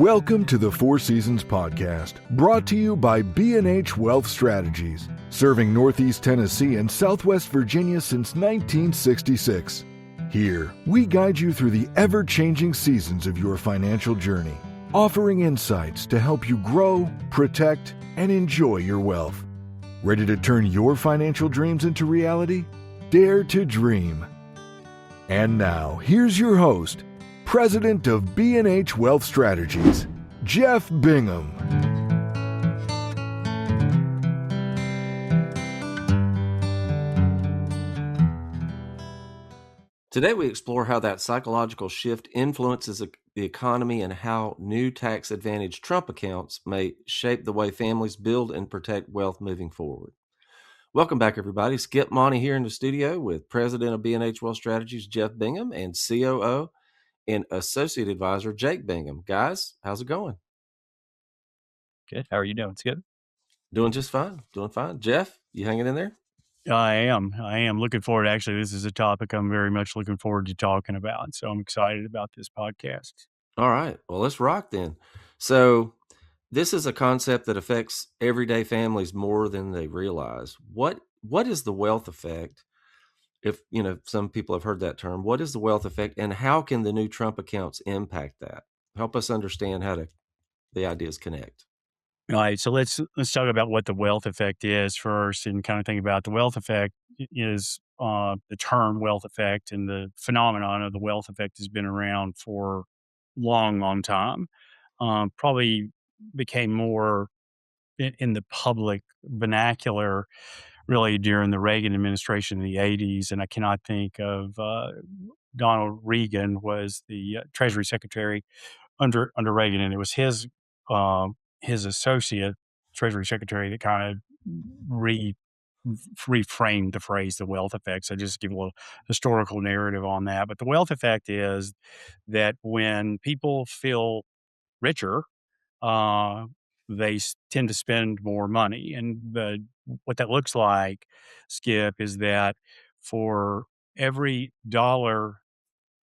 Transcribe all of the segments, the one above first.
Welcome to the Four Seasons Podcast, brought to you by B&H Wealth Strategies, serving Northeast Tennessee and Southwest Virginia since 1966. Here, we guide you through the ever-changing seasons of your financial journey, offering insights to help you grow, protect, and enjoy your wealth. Ready to turn your financial dreams into reality? Dare to dream. And now, here's your host, President of B&H Wealth Strategies, Jeff Bingham. Today we explore how that psychological shift influences the economy and how new tax-advantaged Trump accounts may shape the way families build and protect wealth moving forward. Welcome back, everybody. Skip Monty here in the studio with President of B&H Wealth Strategies, Jeff Bingham, and COO and Associate Advisor, Jake Bingham. Guys, how's it going? Good. How are you doing? It's good. Doing just fine. Doing fine. Jeff, you hanging in there? I am looking forward. Actually, this is a topic I'm very much looking forward to talking about. So I'm excited about this podcast. All right. Well, let's rock then. So this is a concept that affects everyday families more than they realize. What is the wealth effect? If some people have heard that term, what is the wealth effect, and how can the new Trump accounts impact that? Help us understand how the ideas connect. All right, so let's talk about what the wealth effect is first, and kind of think about the wealth effect is the term wealth effect, and the phenomenon of the wealth effect has been around for long time. Probably became more in the public vernacular really during the Reagan administration in the 80s. And I cannot think of Donald Reagan was the Treasury Secretary under Reagan, and it was his associate Treasury Secretary that kind of reframed the phrase the wealth effect. So just give a little historical narrative on that. But the wealth effect is that when people feel richer, they tend to spend more money. And what that looks like, Skip, is that for every dollar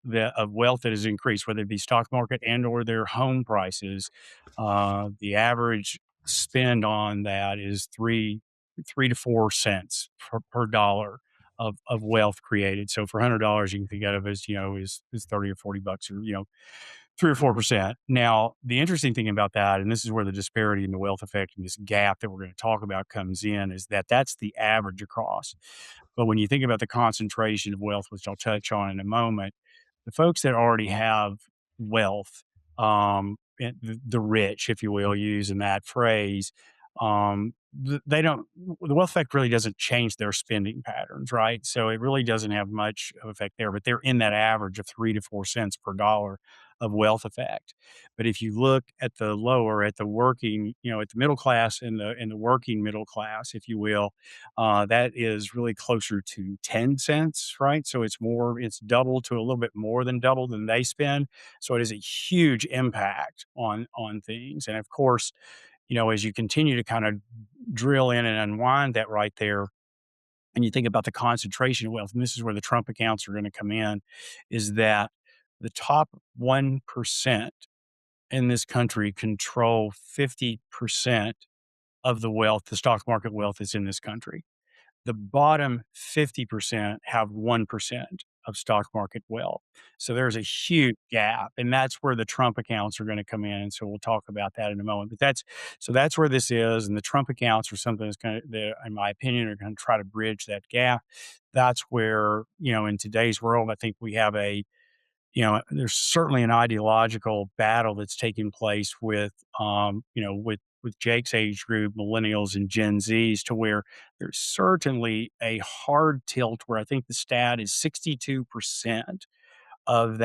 of wealth that is increased, whether it be stock market and or their home prices, the average spend on that is three to 4 cents per dollar of wealth created. So for $100, you can think of it as, is 30 or 40 bucks, or, 3 or 4%. Now, the interesting thing about that, and this is where the disparity in the wealth effect and this gap that we're going to talk about comes in, is that that's the average across. But when you think about the concentration of wealth, which I'll touch on in a moment, the folks that already have wealth, the rich, if you will, using that phrase, they don't, the wealth effect really doesn't change their spending patterns, right? So it really doesn't have much of effect there, but they're in that average of 3 to 4 cents per dollar of wealth effect. But if you look at the lower, at the working, at the middle class and the working middle class, if you will, that is really closer to 10 cents, right? So it's double to a little bit more than double than they spend. So it is a huge impact on things. And of course, as you continue to kind of drill in and unwind that right there, and you think about the concentration of wealth, and this is where the Trump accounts are going to come in, is that the top 1% in this country control 50% of the wealth, the stock market wealth that's in this country. The bottom 50% have 1% of stock market wealth. So there's a huge gap, and that's where the Trump accounts are going to come in. And so we'll talk about that in a moment. But that's where this is, and the Trump accounts are something that's that, in my opinion, are going to try to bridge that gap. That's where, in today's world, I think we have there's certainly an ideological battle that's taking place with Jake's age group, millennials and Gen Zs, to where there's certainly a hard tilt where I think the stat is 62% of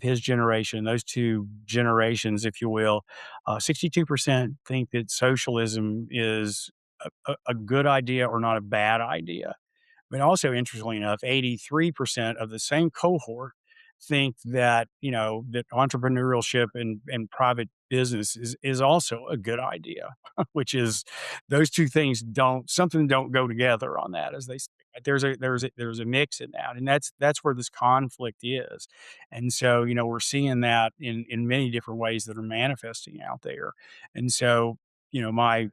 his generation, those two generations, if you will, 62% think that socialism is a good idea or not a bad idea. But also, interestingly enough, 83% of the same cohort think that, that entrepreneurship and private business is also a good idea, which is those two things don't go together on that, as they say. Right? There's a mix in that, and that's where this conflict is. And so, we're seeing that in many different ways that are manifesting out there. And so, my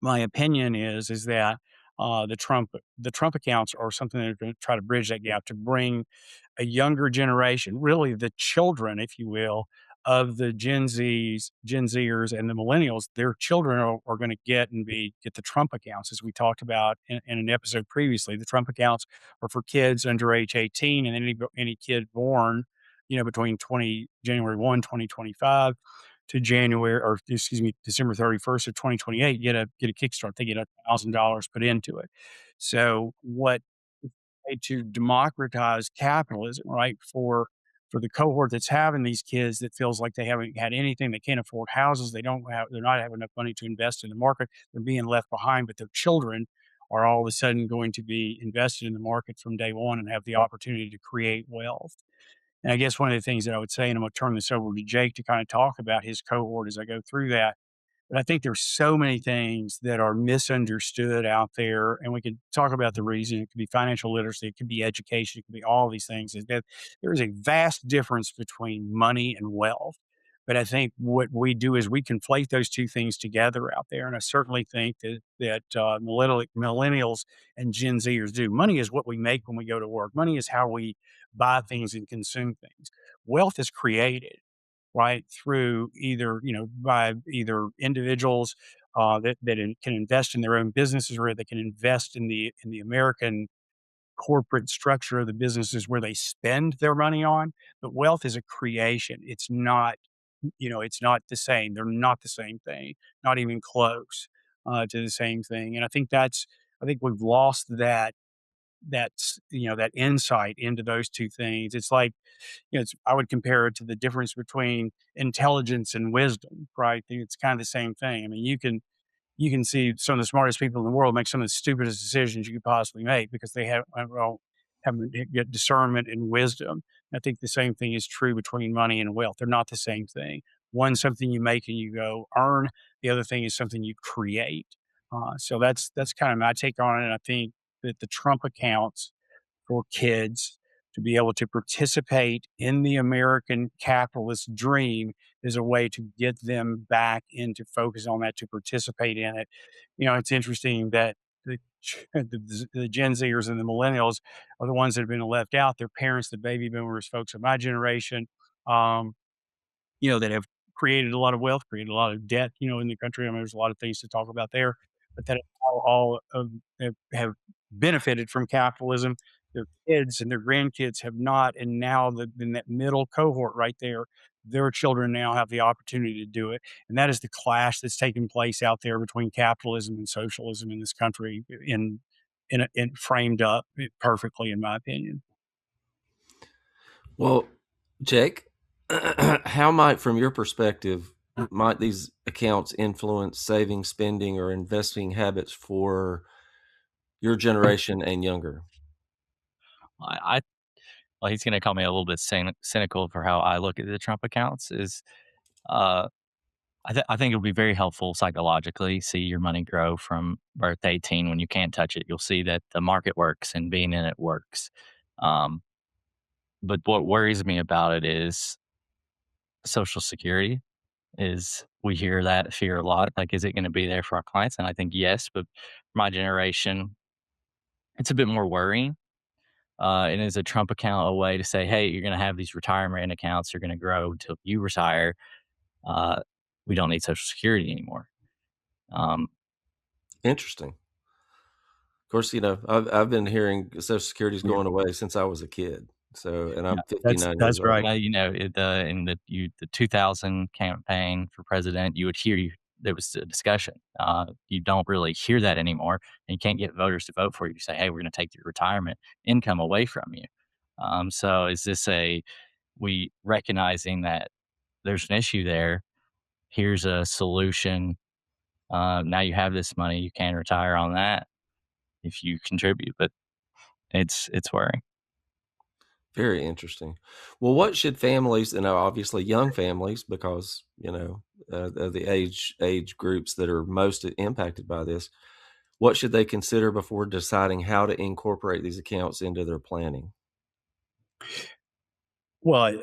opinion is that the Trump accounts are something that are going to try to bridge that gap to bring a younger generation, really the children, if you will, of the Gen Zers and the millennials. Their children are going to get the Trump accounts, as we talked about in an episode previously. The Trump accounts are for kids under age 18, and any kid born, between January 1, 2025 to December 31st of 2028, get a kickstart. They get $1,000 put into it. So what to democratize capitalism, right? For the cohort that's having these kids that feels like they haven't had anything, they can't afford houses, they're not having enough money to invest in the market, they're being left behind, but their children are all of a sudden going to be invested in the market from day one and have the opportunity to create wealth. And I guess one of the things that I would say, and I'm going to turn this over to Jake to kind of talk about his cohort as I go through that, but I think there's so many things that are misunderstood out there, and we could talk about the reason. It could be financial literacy, it could be education, it could be all these things. Is that there is a vast difference between money and wealth. But I think what we do is we conflate those two things together out there, and I certainly think that millennials and Gen Zers do. Money is what we make when we go to work. Money is how we buy things and consume things. Wealth is created right through by either individuals can invest in their own businesses, or they can invest in the American corporate structure of the businesses where they spend their money on. But wealth is a creation. It's not the same. They're not the same thing, not even close to the same thing. And I think we've lost that insight into those two things. It's like, I would compare it to the difference between intelligence and wisdom, right? It's kind of the same thing. I mean, you can see some of the smartest people in the world make some of the stupidest decisions you could possibly make because they haven't get discernment and wisdom. I think the same thing is true between money and wealth. They're not the same thing. One's something you make and you go earn. The other thing is something you create. So that's kind of my take on it. And I think that the Trump accounts for kids to be able to participate in the American capitalist dream is a way to get them back into focus on that, to participate in it. It's interesting that the, the Gen Zers and the millennials are the ones that have been left out. Their parents, the baby boomers, folks of my generation, um, that have created a lot of wealth, created a lot of debt, in the country. I mean, there's a lot of things to talk about there, but that all have benefited from capitalism. Their kids and their grandkids have not, and now in that middle cohort right there, their children now have the opportunity to do it, and that is the clash that's taking place out there between capitalism and socialism in this country, in framed up perfectly, in my opinion. Well, Jake, how from your perspective, might these accounts influence saving, spending, or investing habits for your generation and younger? I well, he's gonna call me a little bit cynical for how I look at the Trump accounts is, uh, I think it'll be very helpful psychologically, see your money grow from birth to 18 when you can't touch it. You'll see that the market works and being in it works. Um, but what worries me about it is Social Security. Is we hear that fear a lot, like, is it gonna be there for our clients? And I think yes, but for my generation, it's a bit more worrying. And is a Trump account a way to say, hey, you're going to have these retirement accounts, you're going to grow until you retire. Uh, we don't need Social Security anymore. Um, Interesting. Of course, I've been hearing Social Security's Yeah. going away since I was a kid. So, and I'm Yeah, 59 that's years old. right. in the 2000 campaign for president, you would hear there was a discussion. You don't really hear that anymore, and you can't get voters to vote for you. You say, hey, we're going to take your retirement income away from you. So is this we recognizing that there's an issue there? Here's a solution. Now you have this money, you can retire on that if you contribute, but it's worrying. Very interesting. Well, what should families, and obviously young families, because of the age groups that are most impacted by this, what should they consider before deciding how to incorporate these accounts into their planning? Well,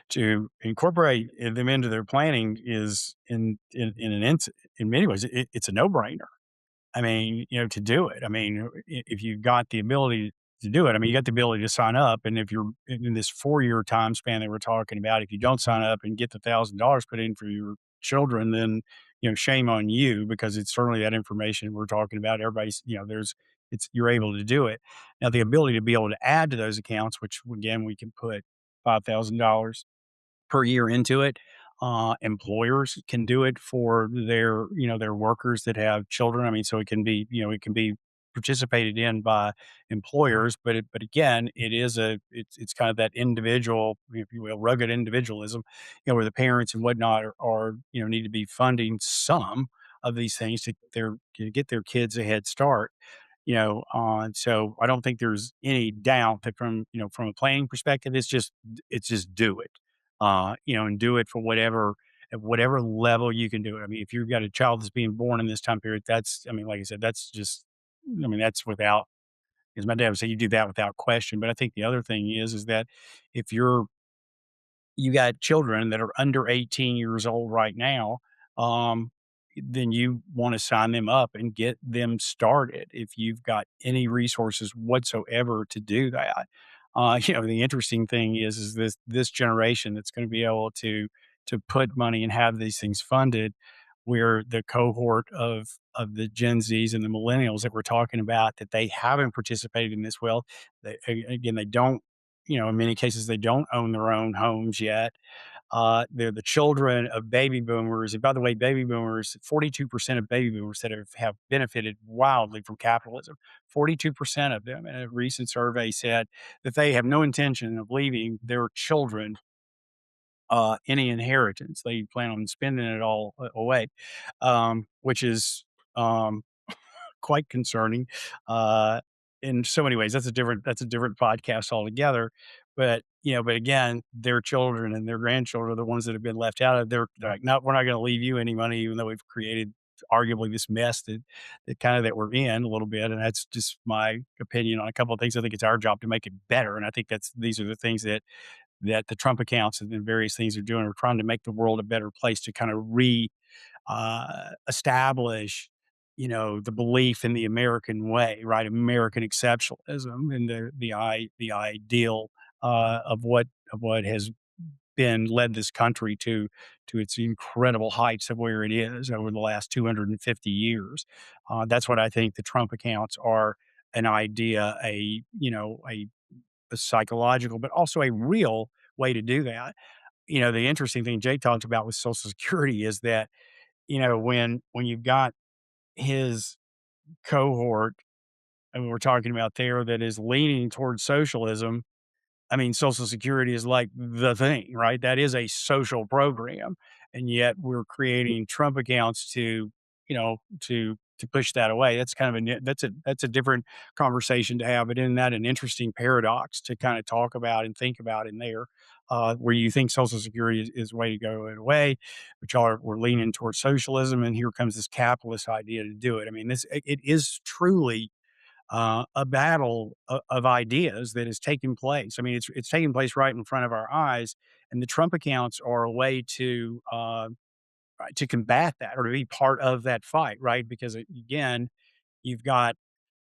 to incorporate them into their planning is in many ways, it's a no-brainer. I mean, to do it. I mean, if you've got the ability to do it, I mean, you got the ability to sign up. And if you're in this 4-year time span that we're talking about, if you don't sign up and get the $1,000 put in for your children, then, shame on you because it's certainly that information we're talking about. Everybody's, you're able to do it. Now, the ability to be able to add to those accounts, which again, we can put $5,000 per year into it. Employers can do it for their workers that have children. I mean, so it can be participated in by employers, but again, it's kind of that individual, if you will, rugged individualism, where the parents and whatnot are need to be funding some of these things to get their kids a head start. So I don't think there's any doubt that from a planning perspective, it's just do it, and do it for at whatever level you can do it. I mean, if you've got a child that's being born in this time period, I mean, like I said, that's without, as my dad would say, you do that without question. But I think the other thing is that if you got children that are under 18 years old right now, um, then you want to sign them up and get them started if you've got any resources whatsoever to do that. The interesting thing is this generation that's going to be able to put money and have these things funded, where the cohort of the Gen Zs and the millennials that we're talking about, that they haven't participated in this well. Again, they don't, in many cases, they don't own their own homes yet. They're the children of baby boomers. And by the way, baby boomers, 42% of baby boomers that have benefited wildly from capitalism, 42% of them in a recent survey said that they have no intention of leaving their children any inheritance. They plan on spending it all away, which is um, quite concerning. Uh, in so many ways, that's a different podcast altogether. But again, their children and their grandchildren are the ones that have been left out of. They're like, no, we're not going to leave you any money, even though we've created arguably this mess that we're in a little bit. And that's just my opinion on a couple of things. I think it's our job to make it better. And I think these are the things that the Trump accounts and the various things are doing. We're trying to make the world a better place to kind of establish, the belief in the American way, right? American exceptionalism and the ideal of what has been led this country to its incredible heights of where it is over the last 250 years. That's what I think the Trump accounts are, an idea, a psychological, but also a real way to do that. The interesting thing Jay talked about with Social Security is that, when you've got his cohort, and we're talking about there, that is leaning towards socialism. I mean, Social Security is like the thing, right? That is a social program, and yet we're creating Trump accounts to push that away. That's kind of that's a different conversation to have, but isn't that an interesting paradox to kind of talk about and think about in there, where you think Social Security is the way to go away, but we're leaning towards socialism, and here comes this capitalist idea to do it. I mean, it is truly a battle of ideas that is taking place. I mean, it's taking place right in front of our eyes, and the Trump accounts are a way to combat that or to be part of that fight, right? Because again, you've got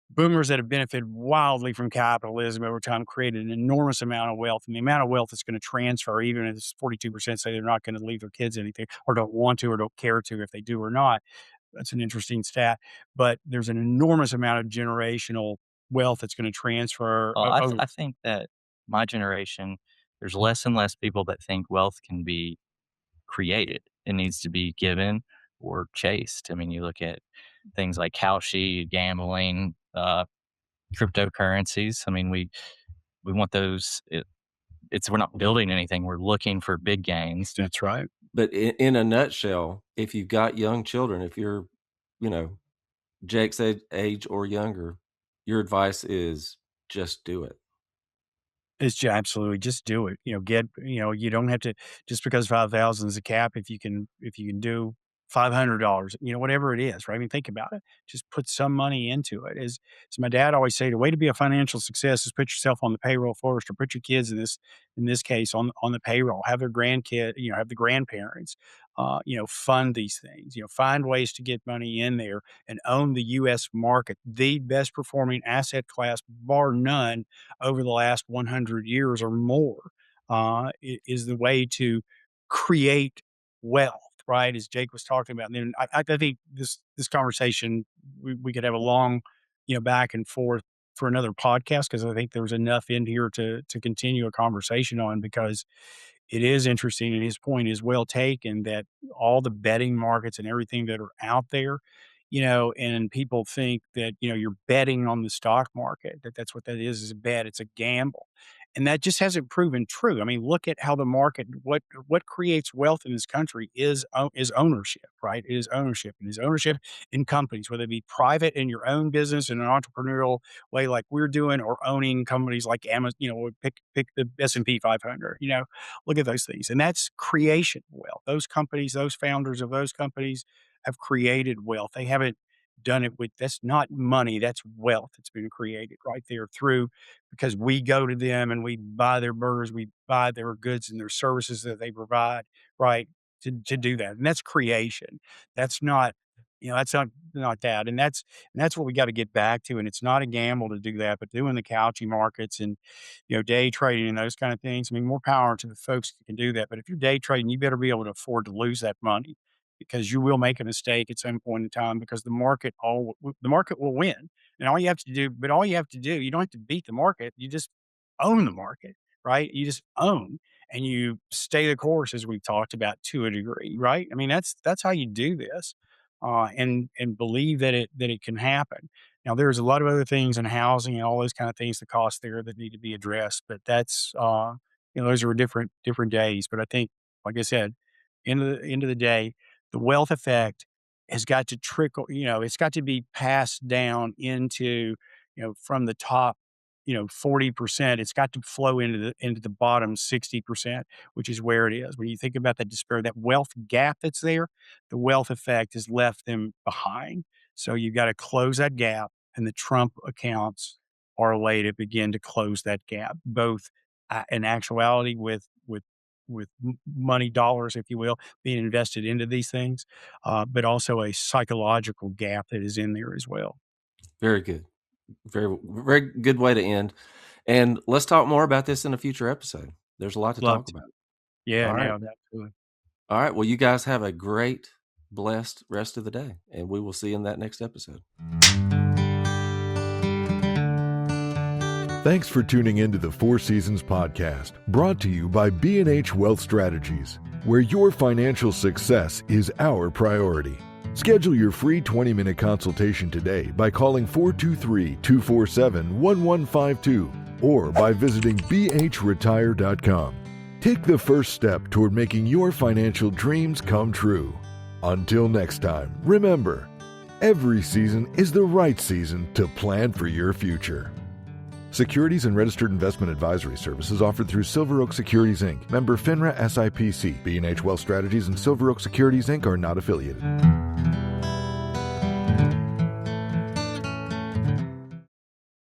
boomers that have benefited wildly from capitalism over time, created an enormous amount of wealth, and the amount of wealth that's going to transfer, even if 42% say they're not going to leave their kids anything, or don't want to, or don't care to if they do or not. That's an interesting stat, but there's an enormous amount of generational wealth that's gonna transfer Well, over. I think that my generation, there's less and less people that think wealth can be created. It needs to be given or chased. I mean, you look at things like Kalshi, gambling, cryptocurrencies. I mean, we want those. We're not building anything. We're looking for big gains. That's right. But in a nutshell, if you've got young children, if you're, you know, Jake's age or younger, your advice is just do it. Absolutely just do it. You don't have to just because 5,000 is a cap. If you can do $500, whatever it is, right? I mean, think about it. Just put some money into it. As my dad always say, the way to be a financial success is put yourself on the payroll first, or put your kids in this case on the payroll. Have their grandkid, have the grandparents, fund these things. Find ways to get money in there and own the U.S. market, the best performing asset class, bar none, over the last 100 years or more, is the way to create wealth, right? As Jake was talking about. And then I think this conversation, we could have a long, back and forth for another podcast, because I think there's enough in here to continue a conversation on, because it is interesting, and his point is well taken, that all the betting markets and everything that are out there, and people think that, you're betting on the stock market, that's what that is a bet. It's a gamble. And that just hasn't proven true. I mean, look at how the market, what creates wealth in this country is ownership, right? It is ownership. It is ownership in companies, whether it be private in your own business in an entrepreneurial way like we're doing, or owning companies like Amazon, pick the S&P 500, look at those things. And that's creation wealth. Those companies, those founders of those companies have created wealth. They haven't done it with, that's not money, that's wealth that's been created right there because we go to them and we buy their burgers, we buy their goods and their services that they provide, right? To do that. And that's creation. That's not, that's not that. And that's what we got to get back to. And it's not a gamble to do that, but doing the couchy markets and, day trading and those kind of things. I mean, more power to the folks that can do that. But if you're day trading, you better be able to afford to lose that money, because you will make a mistake at some point in time, because the market will win. And all you have to do, you don't have to beat the market. You just own the market, right? You just own, and you stay the course, as we've talked about, to a degree, right? I mean, that's how you do this, and believe that it can happen. Now, there's a lot of other things in housing and all those kind of things, the costs there that need to be addressed, but that's, those are different days. But I think, like I said, end of the day, the wealth effect has got to trickle, it's got to be passed down into, from the top, 40%, it's got to flow into the bottom 60%, which is where it is. When you think about that despair, that wealth gap that's there, the wealth effect has left them behind. So you've got to close that gap, and the Trump accounts are a way to begin to close that gap, both in actuality with money, dollars, if you will, being invested into these things, but also a psychological gap that is in there as well. Very good. Very, very good way to end. And let's talk more about this in a future episode. There's a lot to talk about. Yeah, All right. absolutely. All right. Well, you guys have a great, blessed rest of the day, and we will see you in that next episode. Thanks for tuning into the Four Seasons Podcast, brought to you by B&H Wealth Strategies, where your financial success is our priority. Schedule your free 20-minute consultation today by calling 423-247-1152 or by visiting bhretire.com. Take the first step toward making your financial dreams come true. Until next time, remember, every season is the right season to plan for your future. Securities and registered investment advisory services offered through Silver Oak Securities, Inc., member FINRA SIPC. B&H Wealth Strategies and Silver Oak Securities, Inc. are not affiliated.